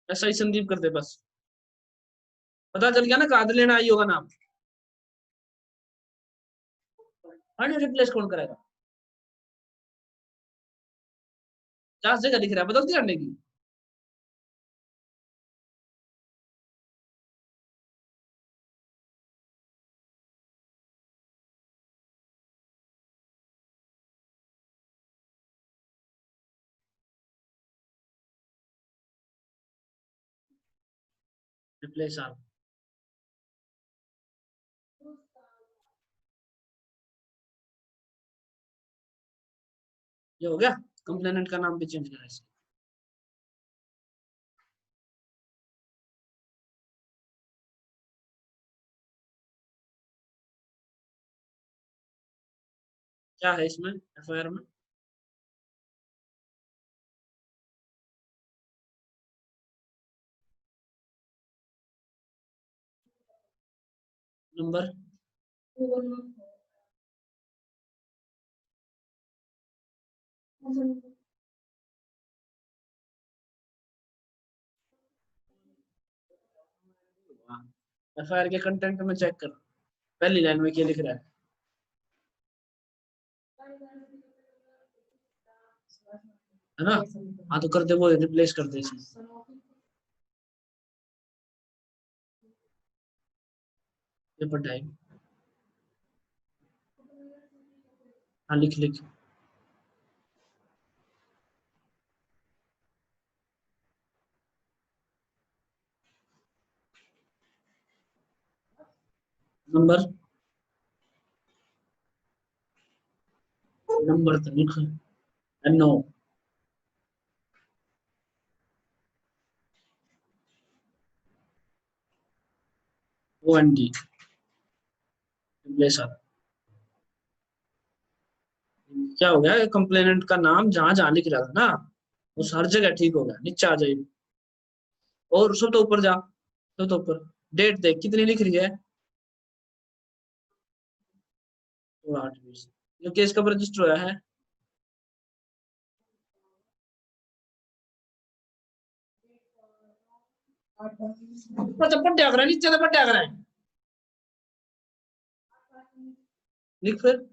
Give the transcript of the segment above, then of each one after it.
ऐसा ही संदीप कर दे बस, पता चल गया ना, काद लेना आई होगा नाम। अरे रिप्लेस कौन करेगा, 50 जगह दिख रहा है, बदल दिया अंडे की। रिप्लेस आ, ये हो गया, कंप्लेनेंट का नाम भी चेंज करा इसका। क्या है इसमें एफआईआर में? नंबर, एफआईआर के कंटेंट में चेक कर, पहली लाइन में क्या लिख रहा है? है ना? हाँ तो कर दे, वो रिप्लेस कर दे इसमें। पेपर टाइम, हाँ लिख लिख। नंबर, नंबर तो लिख, no, O N D, replace आ। क्या हो गया, कंप्लेनेंट का नाम जहां जहां लिख रहा था ना, उस हर जगह ठीक हो गया, नीचे आ जाएगी। और सब तो ऊपर जा, सब तो ऊपर, डेट देख कितनी लिख रही है, 8/20, जो केस कब रजिस्टर हुआ है? ऊपर तो पढ़ा करा, नीचे तो पढ़ा करा है, लिख फिर।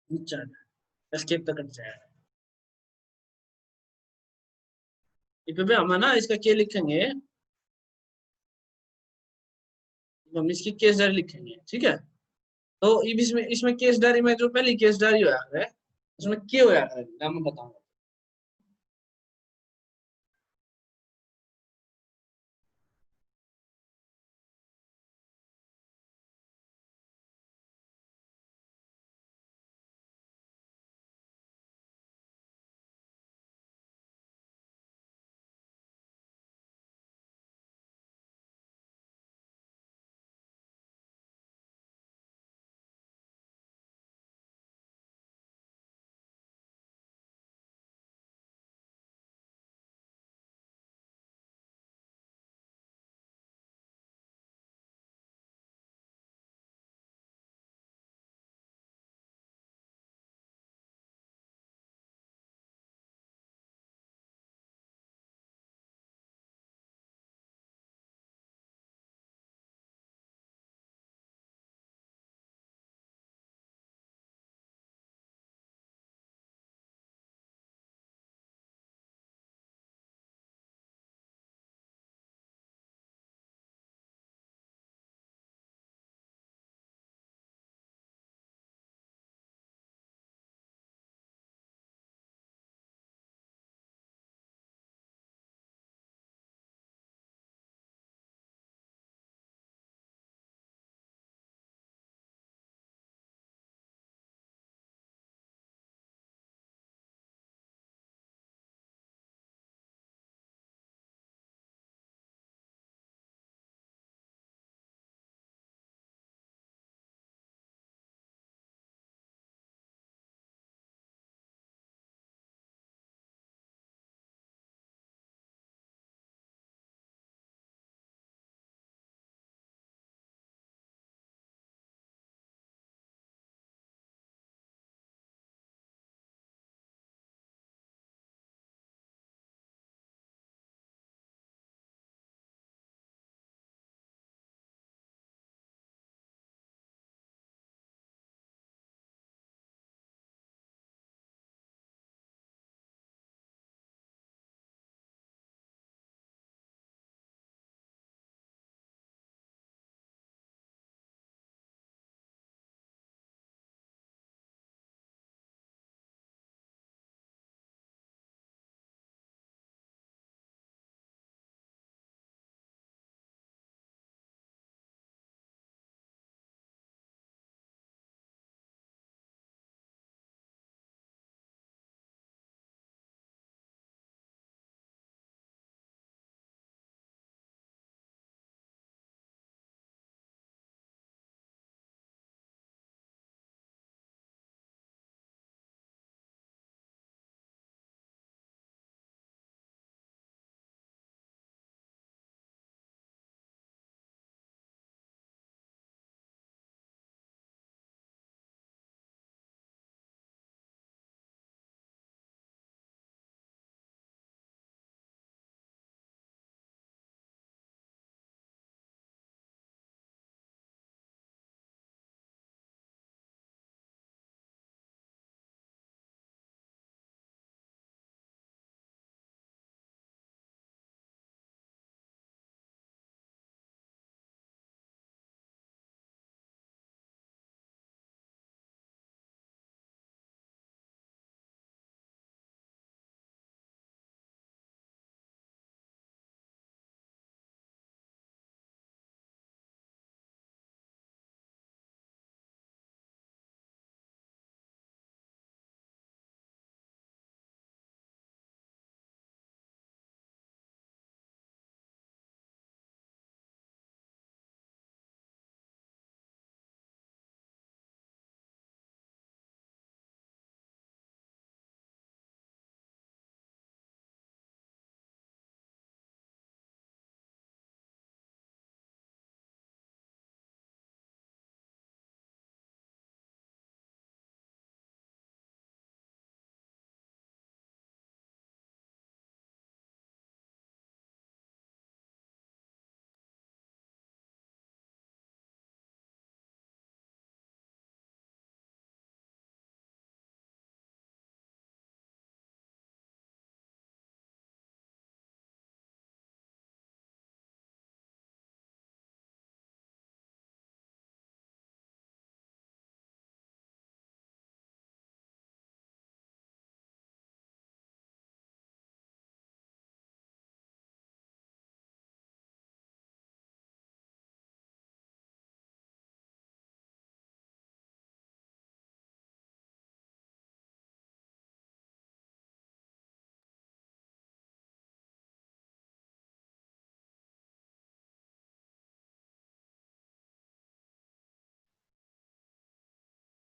नीचे आ जाए, एस्केप तक कट जाएगा। पे हम है ना इसका क्या लिखेंगे, हम इसकी केस डायरी लिखेंगे, ठीक है? तो इसमें इसमें केस डायरी में जो पहली केस डायरी होया है, उसमें क्या होया है मैं बताऊंगा।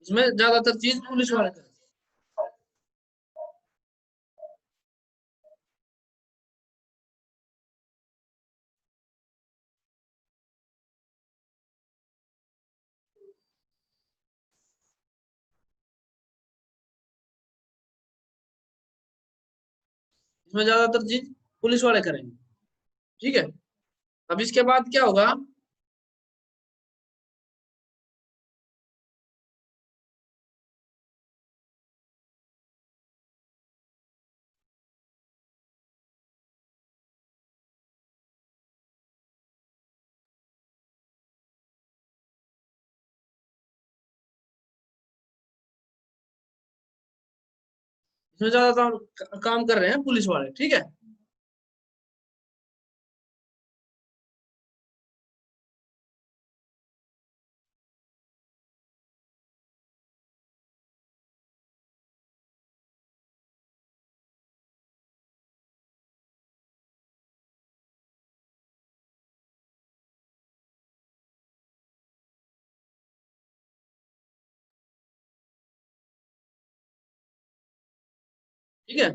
इसमें ज्यादातर चीज पुलिस वाले करेंगे। इसमें ज्यादातर चीज पुलिस वाले करेंगे। ठीक है, अब इसके बाद क्या होगा, इसमें ज्यादातर काम कर रहे हैं पुलिस वाले। ठीक है, ठीक है।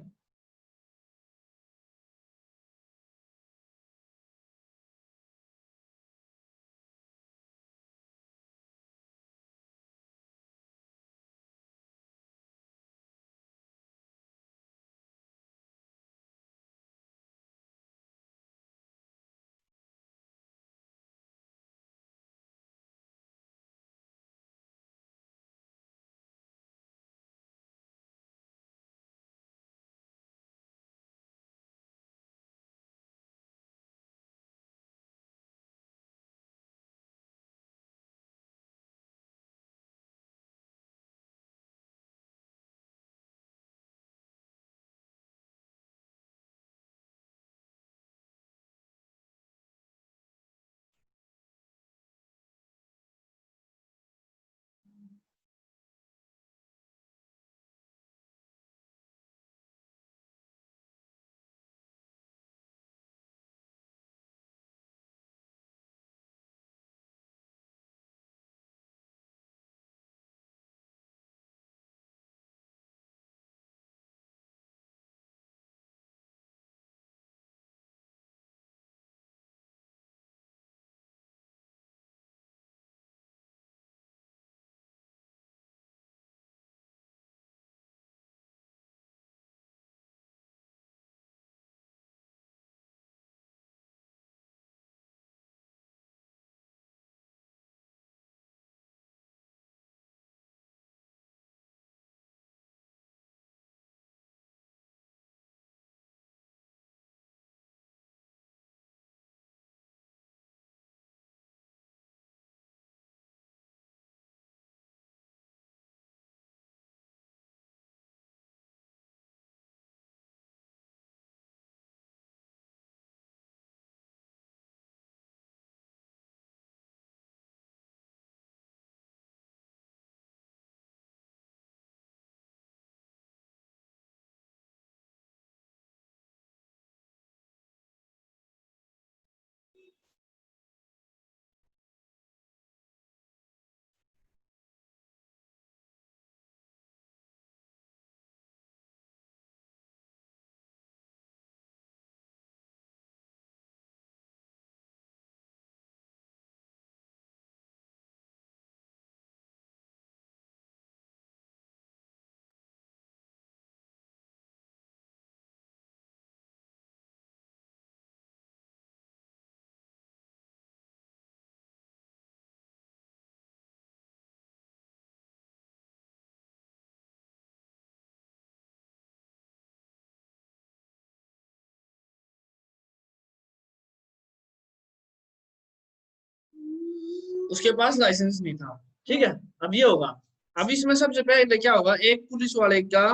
उसके पास लाइसेंस नहीं था। ठीक है, अब ये होगा, अब इसमें सबसे पहले क्या होगा, एक पुलिस वाले का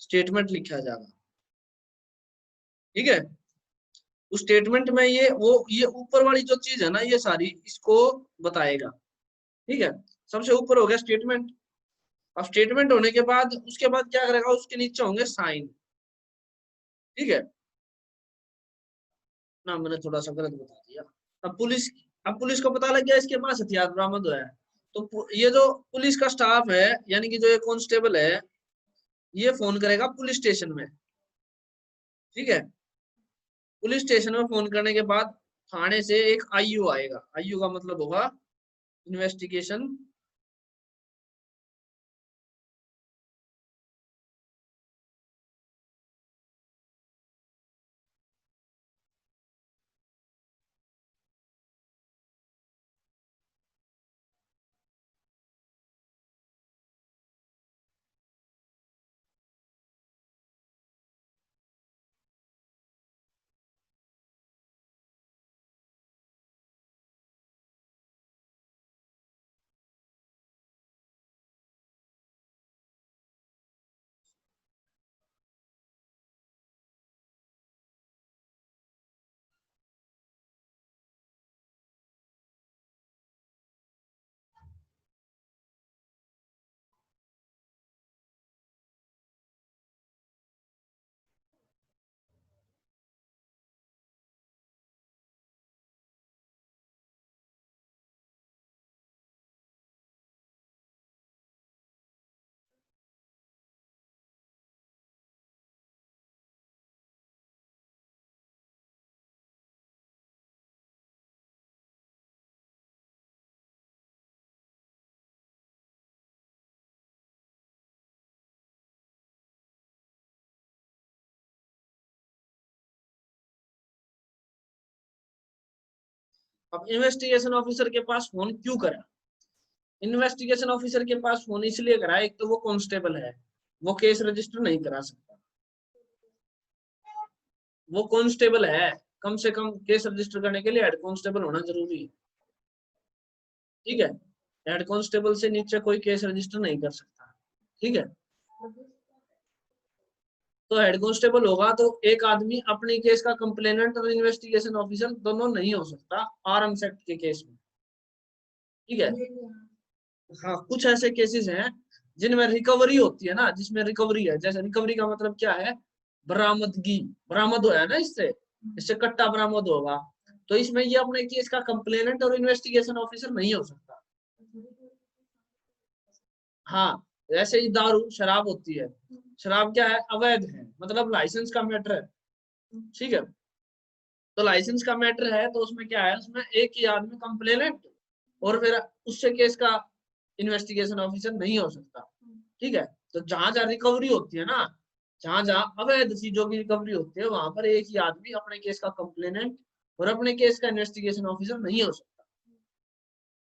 स्टेटमेंट लिखा जाएगा। ठीक है, उस स्टेटमेंट में ये ऊपर वाली जो चीज है ना, ये सारी इसको बताएगा। ठीक है, सबसे ऊपर हो गया स्टेटमेंट। अब स्टेटमेंट होने के बाद उसके बाद क्या करेगा, उसके नीचे होंगे साइन। ठीक है ना, मैंने थोड़ा सा गलत बता दिया। अब पुलिस अब पुलिस को पता लग गया इसके पास हथियार बरामद हुआ है, तो ये जो पुलिस का स्टाफ है, यानी कि जो ये कांस्टेबल है, ये फोन करेगा पुलिस स्टेशन में। ठीक है, पुलिस स्टेशन में फोन करने के बाद थाने से एक आईयू आएगा। आईयू का मतलब होगा इन्वेस्टिगेशन अब इन्वेस्टिगेशन ऑफिसर के पास फोन क्यों करा? इन्वेस्टिगेशन ऑफिसर के पास फोन इसलिए करा, एक तो वो कांस्टेबल है, वो केस रजिस्टर नहीं करा सकता। वो कांस्टेबल है, कम से कम केस रजिस्टर करने के लिए हेड कांस्टेबल होना जरूरी है। ठीक है, हेड कांस्टेबल से नीचे कोई केस रजिस्टर नहीं कर सकता। ठीक है, तो हेड कांस्टेबल होगा तो एक आदमी अपने केस का कंप्लेनेंट और इन्वेस्टिगेशन ऑफिसर दोनों नहीं हो सकता आर्म्स एक्ट के केस में। ठीक है, हाँ कुछ ऐसे केसेस हैं जिनमें रिकवरी होती है ना, जिसमें रिकवरी है, जैसे रिकवरी का मतलब क्या है, बरामदगी, बरामद होया ना इससे, इससे कट्टा बरामद होगा, तो इसमें ये अपने केस का कंप्लेनेंट और इन्वेस्टिगेशन ऑफिसर नहीं हो सकता। हाँ, ऐसे ही दारू शराब होती है, शराब क्या है, अवैध है, मतलब लाइसेंस का मैटर है। ठीक है, तो लाइसेंस का मैटर है तो उसमें क्या है, उसमें एक ही आदमी कंप्लेनेंट और फिर उससे केस का इन्वेस्टिगेशन ऑफिसर नहीं हो सकता। ठीक है, तो जहां जहां रिकवरी होती है ना, जहां जहां अवैध चीजों की रिकवरी होती है, वहां पर एक ही आदमी अपने केस का कंप्लेनेंट और अपने केस का इन्वेस्टिगेशन ऑफिसर नहीं हो सकता।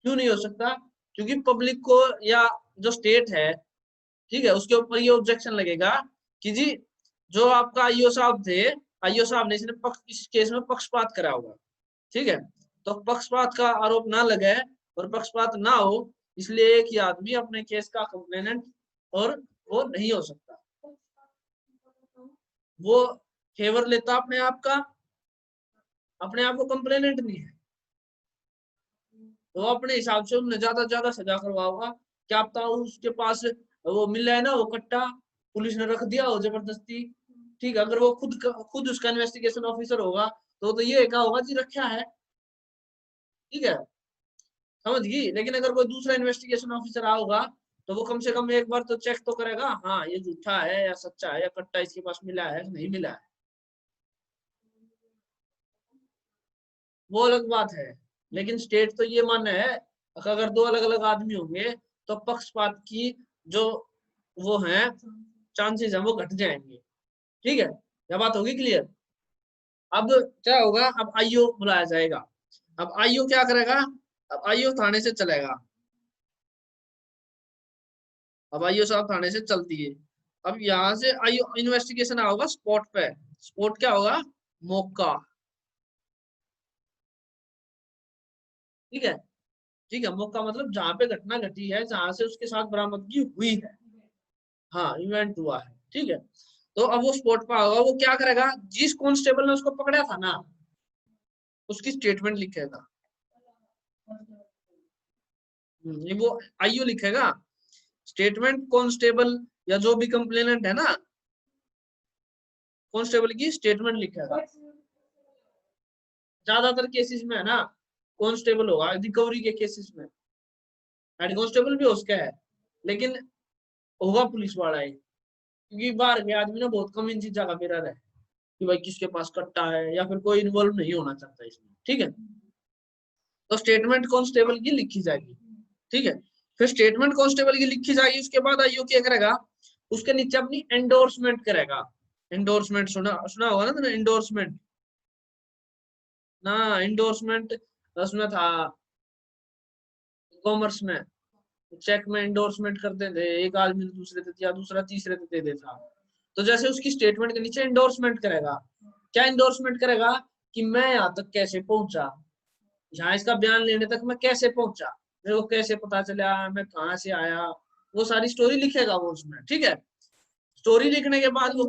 क्यों नहीं हो सकता? क्योंकि पब्लिक को या जो स्टेट है, ठीक है, उसके ऊपर ये ऑब्जेक्शन लगेगा कि जी जो आपका आईओ साहब थे, आईओ साहब ने इसने इस केस में पक्षपात करा होगा। ठीक है, तो पक्षपात का आरोप ना लगे और पक्षपात ना हो, इसलिए एक ही आदमी अपने केस का कंप्लेनेंट और वो नहीं हो सकता। वो फेवर लेता अपने आप को कंप्लेनेंट नहीं है, तो अपने हिसाब से उन्हें ज्यादा सजा करवाओगा। क्या पता उसके पास वो मिला है ना, वो कट्टा पुलिस ने रख दिया हो जबरदस्ती। ठीक है, अगर वो खुद उसका इन्वेस्टिगेशन ऑफिसर होगा तो ये क्या होगा जी, रखा है। ठीक है, समझ गई। लेकिन अगर कोई दूसरा इन्वेस्टिगेशन ऑफिसर आओगा तो वो कम से कम एक बार तो चेक तो करेगा, हाँ ये झूठा है या सच्चा है, या कट्टा इसके पास मिला है नहीं मिला है, वो अलग बात है। लेकिन स्टेट तो ये मान्य है कि अगर दो अलग अलग आदमी होंगे तो पक्षपात की जो वो है चांसेस है वो घट जाएंगे। ठीक है, यह बात होगी क्लियर। अब क्या होगा, अब आईओ बुलाया जाएगा। अब आईओ क्या करेगा, अब आईओ थाने से चलेगा। अब आईओ साहब थाने से चलती है। अब यहाँ से आईओ इन्वेस्टिगेशन होगा स्पॉट पे। स्पॉट क्या होगा, मौका। ठीक है, ठीक है, मौका मतलब जहां पे घटना घटी है, जहां से उसके साथ बरामदगी हुई है, हाँ इवेंट हुआ है। ठीक है, तो अब वो स्पॉट पर होगा, वो क्या करेगा, जिस कांस्टेबल ने उसको पकड़ा था ना, उसकी स्टेटमेंट लिखेगा। ये वो आईओ लिखेगा, स्टेटमेंट कांस्टेबल या जो भी कंप्लेनेंट है ना, कांस्टेबल की स्टेटमेंट लिखेगा। ज्यादातर केसेस में है ना कांस्टेबल होगा, रिकवरी के केसेस में। हेड कांस्टेबल भी उसका है, लेकिन होगा पुलिस वाला है, क्योंकि बाहर के आदमी ना बहुत कम इन चीजों का मेरा है कि भाई किसके पास कट्टा है, या फिर कोई इन्वॉल्व नहीं होना चाहता इसमें। ठीक है, तो स्टेटमेंट कांस्टेबल की लिखी जाएगी। ठीक है, फिर स्टेटमेंट कांस्टेबल की लिखी जाएगी, उसके बाद आईओ क्या करेगा, उसके नीचे अपनी एंडोर्समेंट करेगा। एंडोर्समेंट सुना सुना होगा ना तुमने, एंडोर्समेंट ना, एंडोर्समेंट उसमें था कॉमर्स में, चेक में एंडोर्समेंट करते थे, एक आदमी दूसरे देते या दूसरा तीसरे दे देता। तो जैसे उसकी स्टेटमेंट के नीचे एंडोर्समेंट करेगा, क्या एंडोर्समेंट करेगा कि मैं यहाँ तक कैसे पहुंचा, यहाँ इसका बयान लेने तक मैं कैसे पहुंचा, मेरे को कैसे पता चला, मैं कहाँ से आया, वो सारी स्टोरी लिखेगा वो उसमें। ठीक है, स्टोरी लिखने के बाद वो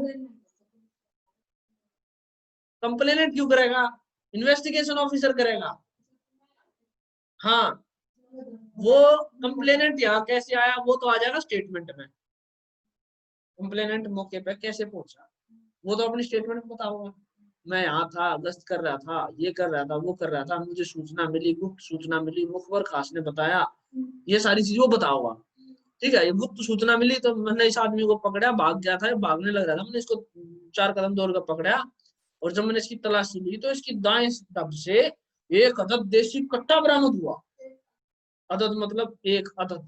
कंप्लेनेंट क्यों करेगा, इन्वेस्टिगेशन ऑफिसर करेगा। हाँ, वो कंप्लेनेंट यहाँ कैसे आया वो तो आ जाएगा स्टेटमेंट में, कंप्लेनेंट मौके पे कैसे पहुंचा वो तो अपनी स्टेटमेंट में बताऊंगा, मैं यहाँ था, गश्त कर रहा था, ये कर रहा था, वो कर रहा था, मुझे सूचना मिली, गुप्त सूचना मिली, मुखबर खास ने बताया, ये सारी चीजें वो बताऊंगा। ठीक है, ये गुप्त सूचना मिली तो मैंने इस आदमी को पकड़ा, भाग गया था, भागने लग रहा था, मैंने इसको 4 कदम दौड़ कर पकड़ा, और जब मैंने इसकी तलाशी ली तो इसकी दाएं तब से एक अदद देसी कट्टा बरामद हुआ। अदद मतलब एक अदद,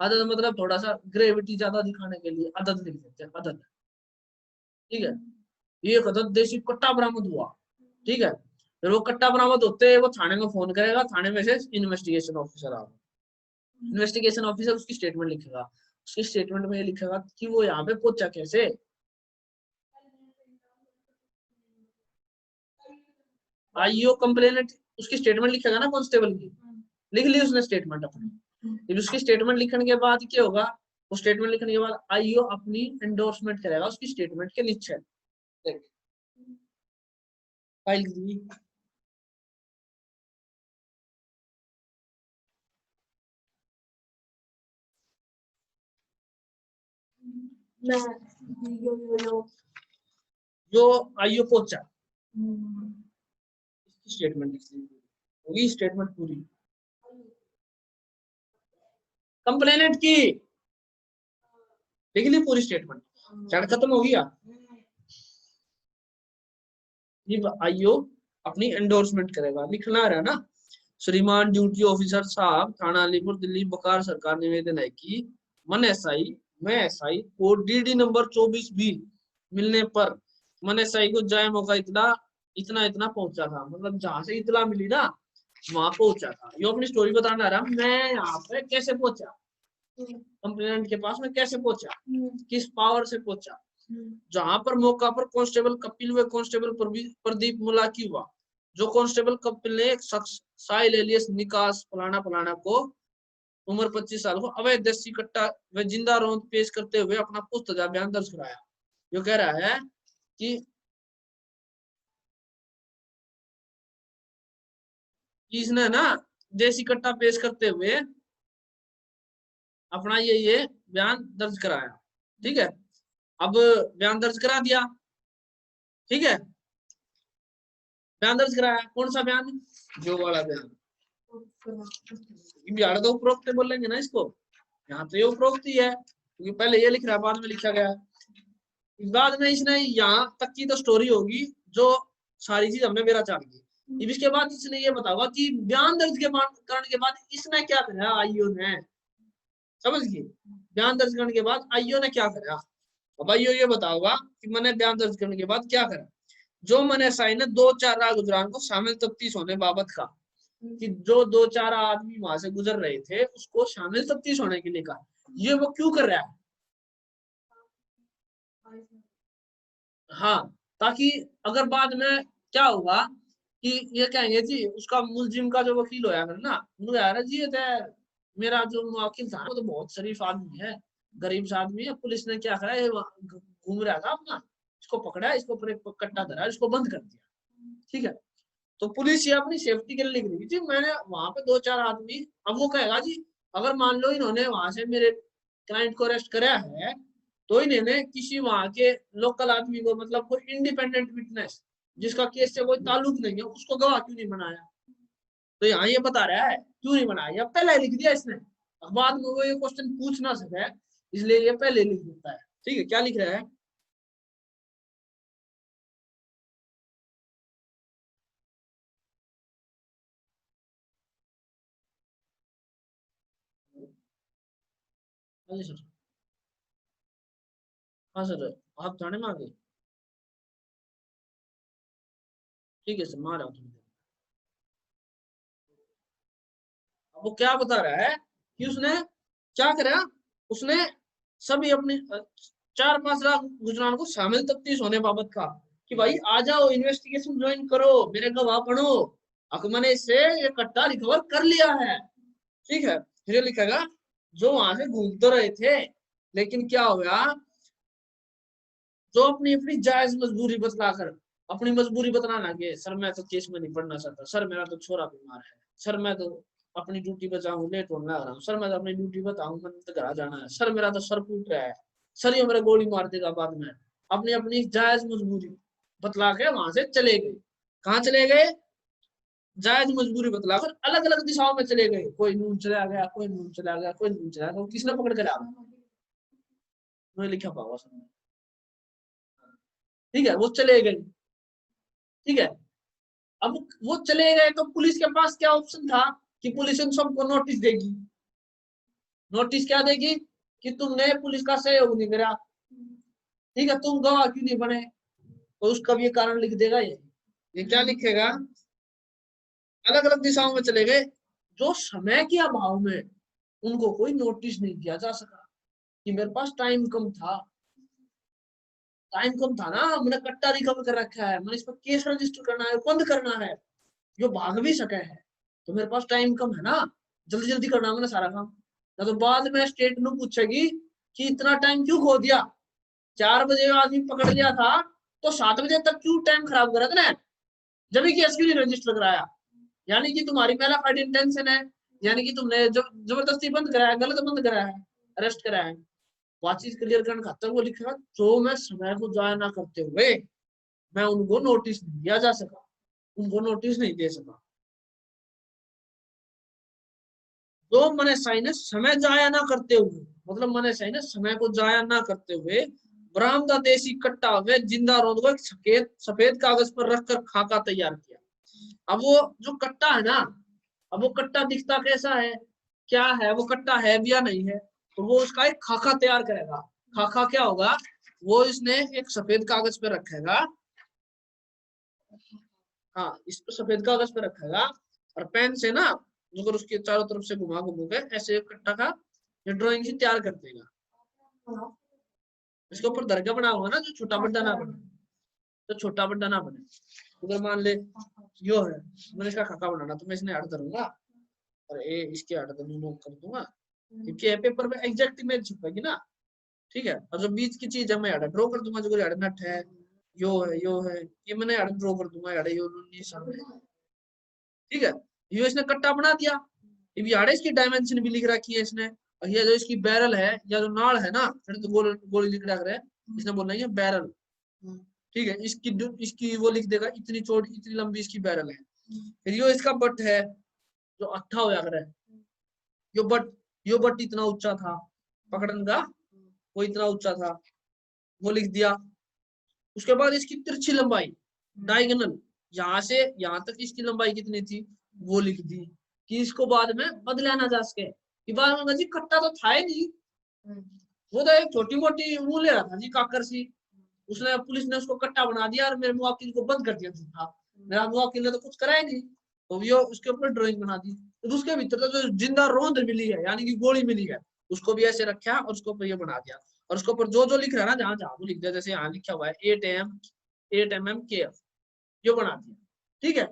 अदद मतलब थोड़ा सा ग्रेविटी ज्यादा दिखाने के लिए अदद लिख देते हैं, अदद। ठीक है, एक अदद देसी कट्टा बरामद हुआ। ठीक है, फिर वो कट्टा बरामद होते हैं वो थाने में फोन करेगा, थाने में से इन्वेस्टिगेशन ऑफिसर आएगा, इन्वेस्टिगेशन ऑफिसर उसकी स्टेटमेंट लिखेगा, उसकी स्टेटमेंट में ये लिखेगा कि वो यहाँ पे पहुंचा कैसे। आईओ कंप्लेनेंट उसकी स्टेटमेंट लिखेगा ना कांस्टेबल की, लिख ली उसने स्टेटमेंट अपनी, जब उसकी स्टेटमेंट लिखने के बाद क्या होगा, वो स्टेटमेंट लिखने के बाद आईओ अपनी एंडोर्समेंट करेगा उसकी स्टेटमेंट के नीचे। फाइल दी जो आईओ पहुंचा स्टेटमेंट होगी, स्टेटमेंट पूरी कंप्लेनेंट की लिख ली पूरी स्टेटमेंट, चैट खत्म हो गया। ये आईओ अपनी एंडोर्समेंट करेगा, लिखना रहा ना, श्रीमान ड्यूटी ऑफिसर साहब थाना अलीपुर दिल्ली बकार सरकार निवेदन है कि मन एसआई मैं एसआई को डीडी नंबर 24B मिलने पर मन एसआई को जाय मौका इतना इतना इतना पहुंचा था, मतलब जहां से इतला मिली ना वहां पहुंचा था। ये अपनी स्टोरी बताना रहा, मैं यहाँ पे कैसे पहुंचा, कंप्लेनेंट के पास में कैसे पहुंचा, किस पावर से पहुंचा, जहां पर मौका पर कांस्टेबल कपिल व कांस्टेबल प्रदीप मुलाकी हुआ, जो कांस्टेबल कपिल ने एक शख्स साहिल एलियस निकास फलाना फलाना को उम्र 25 साल को अवैध देसी कट्टा व जिंदा रौंद पेश करते हुए अपना पुस्तक बयान दर्ज कराया। जो कह रहा है कि इसने ना देसी कट्टा पेश करते हुए अपना ये बयान दर्ज कराया। ठीक है, अब बयान दर्ज करा दिया। ठीक है, बयान दर्ज कराया, कौन सा बयान, जो वाला बयान, बिहार तो उपरोक्त बोलेंगे ना इसको, यहाँ तो ये उपरोक्त ही है क्योंकि पहले ये लिख रहा है बाद में लिखा गया है। बाद में इसने यहाँ तक की तो स्टोरी होगी जो सारी चीज हमने मेरा चाट दी। इसके बाद इसने ये बताओगा कि बयान दर्ज के करने के बाद इसने क्या करा, आईओ ने, समझ गए, बयान दर्ज करने के बाद आईओ ने क्या करा। अब आईओ ये बताओगा कि मैंने बयान दर्ज करने के बाद क्या करा। जो मैंने साइन है 2-4 राह गुजरान को शामिल तफ्तीश होने बाबत का, कि जो 2-4 आदमी वहां से गुजर रहे थे उसको शामिल तफ्तीश होने के लिए कहा। ये वो क्यों कर रहा है, हाँ, ताकि अगर बाद में क्या होगा कि ये कहेंगे जी उसका मुलजिम का जो वकील होया कर ना, उन्होंने यार जी ये मेरा जो वकील था वो तो बहुत शरीफ आदमी है, गरीब सा आदमी है, पुलिस ने क्या करा, ये घूम रहा था अपना, इसको पकड़ा, इसको ऊपर एक कट्टा धरा, इसको बंद कर दिया। ठीक है, तो पुलिस ये अपनी सेफ्टी के लिए लिख रही थी, मैंने वहां पे 2-4 आदमी, अब वो कहेगा जी अगर मान लो इन्होंने वहां से मेरे क्लाइंट को अरेस्ट कराया है तो इन्होंने किसी वहां के लोकल आदमी को, मतलब कोई इंडिपेंडेंट विटनेस जिसका केस से कोई ताल्लुक नहीं है, उसको गवाह क्यों नहीं बनाया। तो यहाँ ये बता रहा है क्यों नहीं बनाया, ये पहले लिख दिया इसने, बाद में वो ये क्वेश्चन पूछ ना सके इसलिए ये पहले लिख देता है। ठीक है, क्या लिख रहा है? हाँ जी सर। हाँ सर, आप थाने में आ गए? ठीक है सर, मैं आ रहा हूँ। वो क्या बता रहा है कि उसने क्या करा, उसने सभी अपने 4-5 लाख गुजरान को शामिल तफ्तीश होने बाबत कहा कि भाई आ जाओ इन्वेस्टिगेशन ज्वाइन करो, मेरे गवाह पढ़ो, अकमने से ये कट्टा रिकवर कर लिया है। ठीक है, फिर लिखेगा जो वहां से घूम तो रहे थे, लेकिन क्या हो गया, जो अपनी अपनी जायज मजबूरी बतलाकर, अपनी मजबूरी बताना कि सर मैं तो केस में नहीं पढ़ना चाहता, सर मेरा तो छोरा बीमार है, सर मैं तो अपनी ड्यूटी पे जाऊँ लेट होने लग रहा हूँ, सर मैं तो अपनी ड्यूटी बताऊँ मैंने तो घर जाना है, सर मेरा तो सर फूट रहा है, सर ये मेरे गोली मार देगा बाद में, अपनी अपनी जायज मजबूरी बतला के वहां से चले गए। कहाँ चले गए? जायज मजबूरी बतलाकर अलग अलग दिशाओं में चले गए, कोई नून चला गया, कोई नून चला गया, कोई नून चला गया, किसने पकड़ कर आ लिखा पाओ। ठीक है, वो चले गए। ठीक है, अब वो चले गए तो पुलिस के पास क्या ऑप्शन था कि पुलिस इन सबको नोटिस देगी। नोटिस क्या देगी कि तुमने पुलिस का सहयोग नहीं करा, ठीक है, तुम गवाह क्यों नहीं बने, तो उसका भी ये कारण लिख देगा। ये क्या लिखेगा? अलग अलग दिशाओं में चले गए, जो समय के अभाव में उनको कोई नोटिस नहीं दिया जा सका, कि मेरे पास टाइम कम था, टाइम कम था ना, मैंने कट्टा रिकवर कर रखा है, मैंने इस पर केस रजिस्टर करना है, बंद करना है, जो भाग भी सके है, तो मेरे पास टाइम कम है ना, जल्दी जल्दी करना मैंने सारा काम, ना तो बाद में स्टेट नु पूछेगी कि इतना टाइम क्यों खो दिया, 4 बजे आदमी पकड़ लिया था तो 7 बजे तक क्यों टाइम खराब करा था, जब केस क्यों नहीं रजिस्टर कराया, यानी कि तुम्हारी पहला फाइट इंटेंशन है, यानी कि तुमने जो जबरदस्ती बंद कराया, गलत बंद कराया है, अरेस्ट कराया है। बात चीज क्लियर करने खातर वो लिखेगा जो मैं समय को जाया ना करते हुए मैं उनको नोटिस नहीं दिया जा सका, उनको नोटिस नहीं दे सका, तो मैंने सही ने समय जाया ना करते हुए, मतलब मैंने सही ने समय को जाया ना करते हुए बरामदा देसी कट्टा हुए जिंदा रोंद को एक सफेद सफेद कागज पर रखकर खाका तैयार किया। अब वो जो कट्टा है ना, अब वो कट्टा दिखता कैसा है, क्या है वो कट्टा है भी या नहीं है, तो वो उसका एक खाका तैयार करेगा। खाका क्या होगा, वो इसने एक सफेद कागज पे रखेगा, हाँ इस पे सफेद कागज पे रखेगा, और पेन से ना अगर उसके चारों तरफ से घुमा घुमा के ऐसे एक कट्टा का ये ड्राइंग ही तैयार कर देगा। इसके ऊपर दरगाह बना हुआ ना, जो छोटा बड्डा ना बने, तो छोटा बड्डा ना बने, अगर मान ले यो है, मैंने इसका खाका बनाना तो मैं इसने हट करूंगा और ए इसके हट कर दूंगा, क्योंकि पेपर में एग्जैक्ट इमेज छुपेगी ना। ठीक है, और जो बीच की चीज है मैं यार ड्रॉ कर दूंगा, जो यार नट है, यो है, ये मैंने यार ड्रॉ कर दूंगा यार, यो निशान है। ठीक है, ये इसने कट्टा बना दिया, अब यार इसकी डायमेंशन भी लिख रखी है इसने, और ये जो इसकी बैरल है या जो नाड़ है ना, फिर तो गोल गोली लिख रख रहे हैं, इसने बोलना है बैरल। ठीक है, इसकी वो लिख देगा इतनी चौड़ी इतनी लंबी इसकी बैरल है। फिर यो इसका बट है जो अच्छा हो जाकर है, यो बट, यो बट इतना ऊंचा था पकड़न का, वो इतना ऊंचा था, वो लिख दिया। उसके बाद इसकी तिरछी लंबाई डायगोनल, यहाँ से यहाँ तक इसकी लंबाई कितनी थी वो लिख दी, कि इसको बाद में बदला ना जा सके, कि बाद में जी कट्टा तो था ही नहीं, वो तो एक छोटी मोटी वो ले रहा था जी काकर सी, उसने पुलिस ने उसको कट्टा बना दिया और मेरे मुवक्किल को बंद कर दिया था, मेरा मुवक्किल ने तो कुछ करा ही नहीं, तो वो उसके ऊपर ड्राइंग बना दी, तो उसके भीतर तो जो जिंदा रोंद मिली है यानी कि गोली मिली है, उसको भी ऐसे रखा और उसके ऊपर ये बना दिया, और उसके ऊपर जो जो लिख रहा है ना, जहां जहां वो लिख दिया, जैसे यहाँ लिखा हुआ है 8 mm KF, जो बना दिया। ठीक है,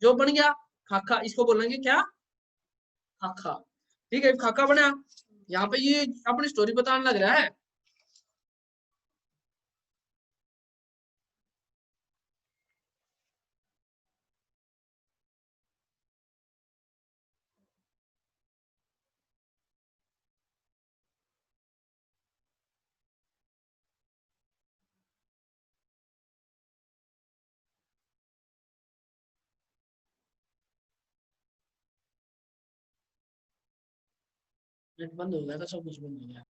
जो बन गया खाका, इसको बोलेंगे क्या, खाका। ठीक है, खाका बना, यहाँ पे ये अपनी स्टोरी बताने लग रहा है। नेट बंद हो गया था, सब कुछ बंद हो गया।